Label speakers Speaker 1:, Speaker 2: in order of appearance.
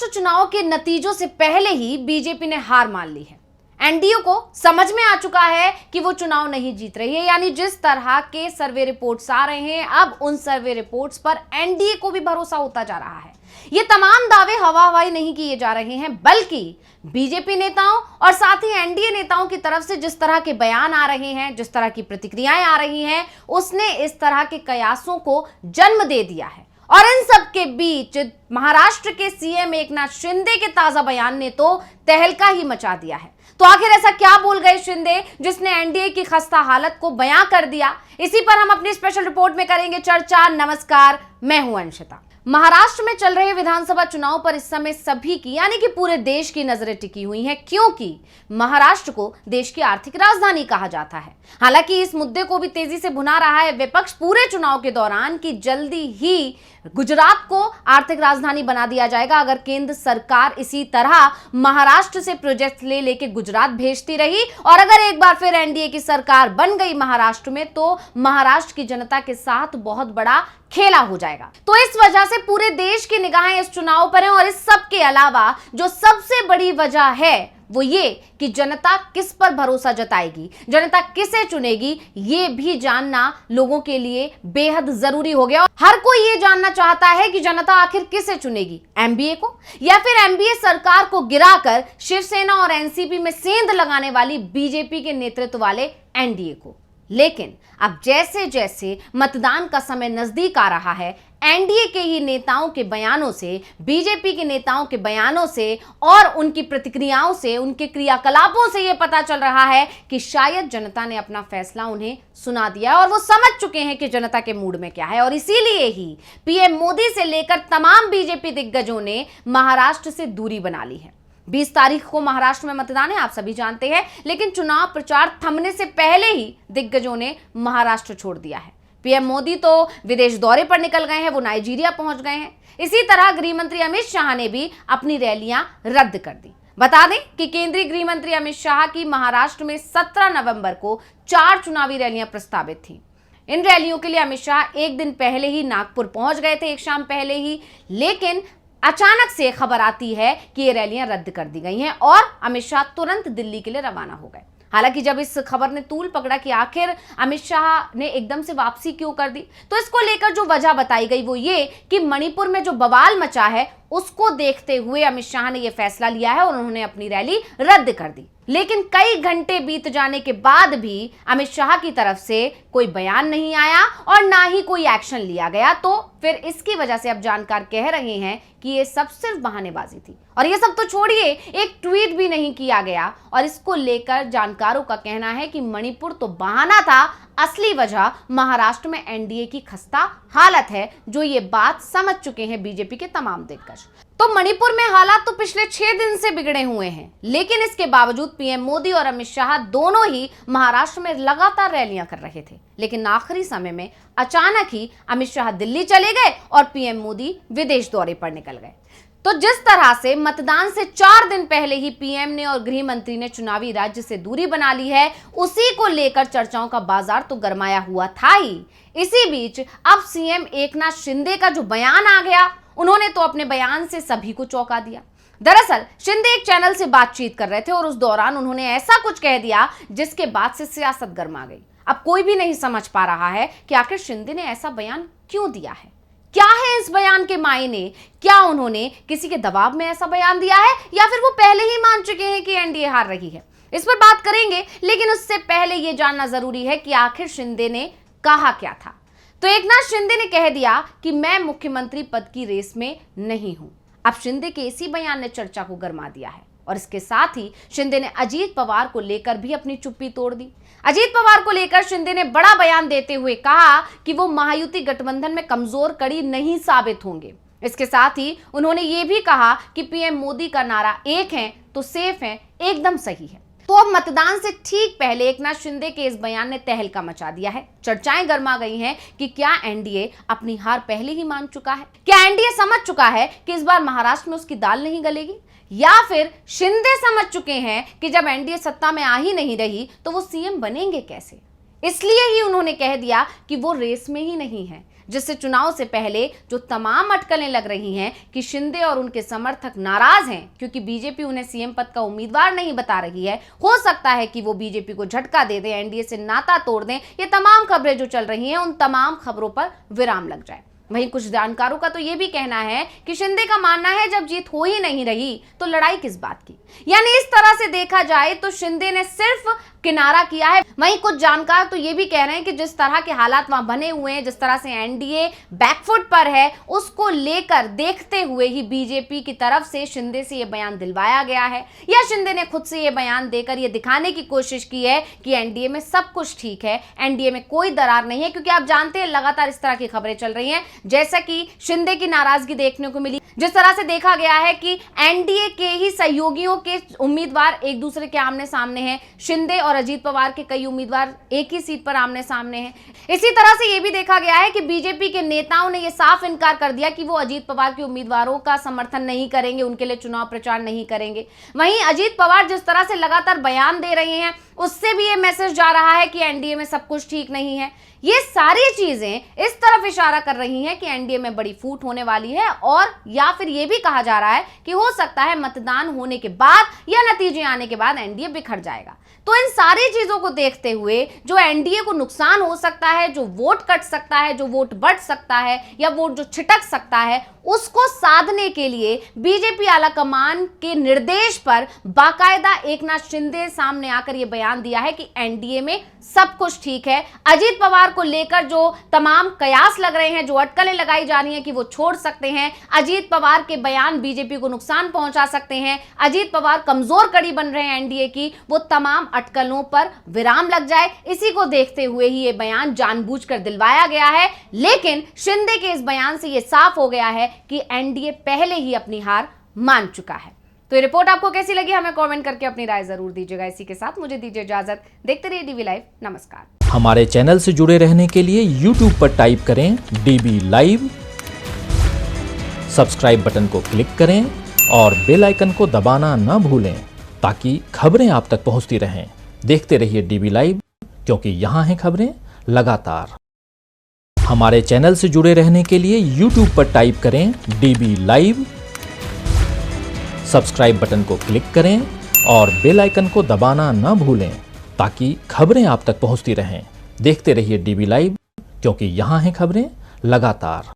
Speaker 1: महाराष्ट्र चुनाव के नतीजों से पहले ही बीजेपी ने हार मान ली है। एनडीए को समझ में आ चुका है कि वो चुनाव नहीं जीत रही है। यानी जिस तरह के सर्वे रिपोर्ट्स आ रहे हैं, अब उन सर्वे रिपोर्ट्स पर एनडीए को भी भरोसा होता जा रहा है। ये तमाम दावे हवा हवाई नहीं किए जा रहे हैं, बल्कि बीजेपी नेताओं और साथ ही एनडीए नेताओं की तरफ से जिस तरह के बयान आ रहे हैं, जिस तरह की प्रतिक्रियाएं आ रही हैं, उसने इस तरह के कयासों को जन्म दे दिया है। और इन सब के बीच महाराष्ट्र के सीएम एकनाथ शिंदे के ताजा बयान ने तो तहलका ही मचा दिया है। तो आखिर ऐसा क्या बोल गए शिंदे जिसने एनडीए की खस्ता हालत को बयां कर दिया? इसी पर हम अपनी स्पेशल रिपोर्ट में करेंगे चर्चा। नमस्कार, मैं हूं अंशिता। महाराष्ट्र में चल रहे विधानसभा चुनाव पर इस समय सभी की यानी कि पूरे देश की नजरें टिकी हुई हैं, क्योंकि महाराष्ट्र को देश की आर्थिक राजधानी कहा जाता है। हालांकि इस मुद्दे को भी तेजी से भुना रहा है विपक्ष पूरे चुनाव के दौरान कि जल्दी ही गुजरात को आर्थिक राजधानी बना दिया जाएगा अगर केंद्र सरकार इसी तरह महाराष्ट्र से प्रोजेक्ट ले लेके गुजरात भेजती रही। और अगर एक बार फिर एनडीए की सरकार बन गई महाराष्ट्र में, तो महाराष्ट्र की जनता के साथ बहुत बड़ा खेला हो जाएगा। तो इस वजह से पूरे देश की निगाहें इस चुनाव पर हैं। और इस सब के अलावा जो सबसे बड़ी वजह है वो ये कि जनता किस पर भरोसा जताएगी, जनता किसे चुनेगी, ये भी जानना लोगों के लिए बेहद जरूरी हो गया। हर कोई ये जानना चाहता है कि जनता आखिर किसे चुनेगी, एमबीए को या फिर एमबीए सरकार को गिराकर शिवसेना और एनसीपी में सेंध लगाने वाली बीजेपी के नेतृत्व वाले एनडीए को। लेकिन अब जैसे जैसे मतदान का समय नजदीक आ रहा है, एनडीए के ही नेताओं के बयानों से, बीजेपी के नेताओं के बयानों से और उनकी प्रतिक्रियाओं से, उनके क्रियाकलापों से यह पता चल रहा है कि शायद जनता ने अपना फैसला उन्हें सुना दिया और वो समझ चुके हैं कि जनता के मूड में क्या है। और इसीलिए ही पीएम मोदी से लेकर तमाम बीजेपी दिग्गजों ने महाराष्ट्र से दूरी बना ली है। 20 तारीख को महाराष्ट्र में मतदान है, आप सभी जानते हैं, लेकिन चुनाव प्रचार थमने से पहले ही दिग्गजों ने महाराष्ट्र छोड़ दिया है। पीएम मोदी तो विदेश दौरे पर निकल गए हैं, वो नाइजीरिया पहुंच गए हैं। इसी तरह गृह मंत्री अमित शाह ने भी अपनी रैलियां रद्द कर दी। बता दें कि केंद्रीय गृह मंत्री अमित शाह की महाराष्ट्र में 17 नवंबर को 4 चुनावी रैलियां प्रस्तावित थी। इन रैलियों के लिए अमित शाह एक दिन पहले ही नागपुर पहुंच गए थे, एक शाम पहले ही, लेकिन अचानक से खबर आती है कि ये रैलियां रद्द कर दी गई हैं और अमित शाह तुरंत दिल्ली के लिए रवाना हो गए। हालांकि जब इस खबर ने तूल पकड़ा कि आखिर अमित शाह ने एकदम से वापसी क्यों कर दी, तो इसको लेकर जो वजह बताई गई वो ये कि मणिपुर में जो बवाल मचा है उसको देखते हुए अमित शाह ने यह फैसला लिया है और उन्होंने अपनी रैली रद्द कर दी। लेकिन कई घंटे बीत जाने के बाद भी अमित शाह की तरफ से कोई बयान नहीं आया और ना ही कोई एक्शन लिया गया। तो फिर इसकी वजह से अब जानकार कह रहे हैं कि ये सब सिर्फ बहानेबाजी थी। और ये सब तो छोड़िए, एक ट्वीट भी नहीं किया गया। और इसको लेकर जानकारों का कहना है कि मणिपुर तो बहाना था, असली वजह महाराष्ट्र में एनडीए की खस्ता हालत है, जो ये बात समझ चुके हैं बीजेपी के तमाम दिग्गज। तो मणिपुर में हालात तो पिछले 6 दिन से बिगड़े हुए हैं, लेकिन इसके बावजूद पीएम मोदी और अमित शाह दोनों ही महाराष्ट्र में लगातार रैलियां कर रहे थे। लेकिन आखिरी समय में अचानक ही अमित शाह दिल्ली चले गए और पीएम मोदी विदेश दौरे पर निकल गए। तो जिस तरह से मतदान से 4 दिन पहले ही पीएम ने और गृह मंत्री ने चुनावी राज्य से दूरी बना ली है, उसी को लेकर चर्चाओं का बाजार तो गरमाया हुआ था ही। इसी बीच अब सीएम एकनाथ शिंदे का जो बयान आ गया, उन्होंने तो अपने बयान से सभी को चौंका दिया। दरअसल शिंदे एक चैनल से बातचीत कर रहे थे और उस दौरान उन्होंने ऐसा कुछ कह दिया जिसके बाद से सियासत गर्मा गई। अब कोई भी नहीं समझ पा रहा है कि आखिर शिंदे ने ऐसा बयान क्यों दिया है, क्या है इस बयान के मायने, क्या उन्होंने किसी के दबाव में ऐसा बयान दिया है या फिर वो पहले ही मान चुके हैं कि एनडीए हार रही है। इस पर बात करेंगे, लेकिन उससे पहले यह जानना जरूरी है कि आखिर शिंदे ने कहा क्या था। तो एकनाथ शिंदे ने कह दिया कि मैं मुख्यमंत्री पद की रेस में नहीं हूं। अब शिंदे के इसी बयान ने चर्चा को गरमा दिया है और इसके साथ ही शिंदे ने अजीत पवार को लेकर भी अपनी चुप्पी तोड़ दी। अजीत पवार को लेकर शिंदे ने बड़ा बयान देते हुए कहा कि वो महायुति गठबंधन में कमजोर कड़ी नहीं साबित होंगे। इसके साथ ही उन्होंने ये भी कहा कि पीएम मोदी का नारा एक है तो सेफ है एकदम सही है। तो अब मतदान से ठीक पहले एकनाथ शिंदे के इस बयान ने तहलका मचा दिया है। चर्चाएं गर्मा गई हैं कि क्या एनडीए अपनी हार पहले ही मान चुका है, क्या एनडीए समझ चुका है कि इस बार महाराष्ट्र में उसकी दाल नहीं गलेगी, या फिर शिंदे समझ चुके हैं कि जब एनडीए सत्ता में आ ही नहीं रही तो वो सीएम बनेंगे कैसे। इसलिए ही उन्होंने कह दिया कि वो रेस में ही नहीं है। जिससे चुनाव से पहले जो तमाम अटकलें लग रही हैं कि शिंदे और उनके समर्थक नाराज हैं क्योंकि बीजेपी उन्हें सीएम पद का उम्मीदवार नहीं बता रही है, हो सकता है कि वो बीजेपी को झटका दे दें, एनडीए से नाता तोड़ दें। ये तमाम खबरें जो चल रही हैं उन तमाम खबरों पर विराम लग जाए। वहीं कुछ जानकारों का तो यह भी कहना है कि शिंदे का मानना है जब जीत हो ही नहीं रही तो लड़ाई किस बात की। यानी इस तरह से देखा जाए तो शिंदे ने सिर्फ किनारा किया है। वहीं कुछ जानकार तो ये भी कह रहे हैं कि जिस तरह के हालात वहां बने हुए हैं, जिस तरह से एनडीए बैकफुट पर है, उसको लेकर देखते हुए ही बीजेपी की तरफ से शिंदे से ये बयान दिलवाया गया है, या शिंदे ने खुद से ये बयान देकर ये दिखाने की कोशिश की है कि एनडीए में सब कुछ ठीक है, एनडीए में कोई दरार नहीं है। क्योंकि आप जानते हैं लगातार इस तरह की खबरें चल रही हैं, जैसा कि शिंदे की नाराजगी देखने को मिली, जिस तरह से देखा गया है कि एनडीए के ही सहयोगियों के उम्मीदवार एक दूसरे के आमने सामने हैं, शिंदे और अजीत पवार के कई उम्मीदवार एक ही सीट पर आमने सामने हैं। इसी तरह से यह भी देखा गया है कि बीजेपी के नेताओं ने यह साफ इनकार कर दिया कि वो अजीत पवार के उम्मीदवारों का समर्थन नहीं करेंगे, उनके लिए चुनाव प्रचार नहीं करेंगे। वहीं अजीत पवार जिस तरह से लगातार बयान दे रहे हैं, उससे भी यह मैसेज जा रहा है कि एनडीए में सब कुछ ठीक नहीं है। ये सारी चीजें इस तरफ इशारा कर रही हैं कि एनडीए में बड़ी फूट होने वाली है, और या फिर यह भी कहा जा रहा है कि हो सकता है मतदान होने के बाद या नतीजे आने के बाद एनडीए बिखर जाएगा। तो इन सारी चीजों को देखते हुए जो एनडीए को नुकसान हो सकता है, जो वोट कट सकता है, जो वोट बढ़ सकता है, या वोट जो छिटक सकता है, उसको साधने के लिए बीजेपी आलाकमान के निर्देश पर बाकायदा एकनाथ शिंदे सामने आकर यह बयान दिया है कि एनडीए में सब कुछ ठीक है। अजीत पवार को लेकर जो तमाम कयास लग रहे हैं, जो अटकलें लगाई जा रही हैं कि वो छोड़ सकते हैं, अजीत पवार के बयान बीजेपी को नुकसान पहुंचा सकते हैं, अजीत पवार कमजोर कड़ी बन रहे हैं एनडीए की, वो तमाम अटकलों पर विराम लग जाए, इसी को देखते हुए ही ये बयान जानबूझकर दिलवाया गया है। लेकिन शिंदे के इस बयान से ये साफ हो गया है कि एनडीए पहले ही अपनी हार मान चुका है। तो ये रिपोर्ट आपको कैसी लगी, हमें कमेंट करके अपनी राय जरूर दीजिएगा। इसी के साथ मुझे दीजिए इजाजत। देखते रहिए डीबी लाइव। नमस्कार।
Speaker 2: हमारे चैनल से जुड़े रहने के लिए YouTube पर टाइप करें डीबी लाइव, सब्सक्राइब बटन को क्लिक करें और बेल आइकन को दबाना न भूलें ताकि खबरें आप तक पहुंचती रहें। देखते रहिए डीबी लाइव, क्योंकि यहाँ हैं खबरें लगातार। हमारे चैनल से जुड़े रहने के लिए YouTube पर टाइप करें डीबी लाइव, सब्सक्राइब बटन को क्लिक करें और बेल आइकन को दबाना न भूलें ताकि खबरें आप तक पहुंचती रहें। देखते रहिए डीबी लाइव, क्योंकि यहाँ हैं खबरें लगातार।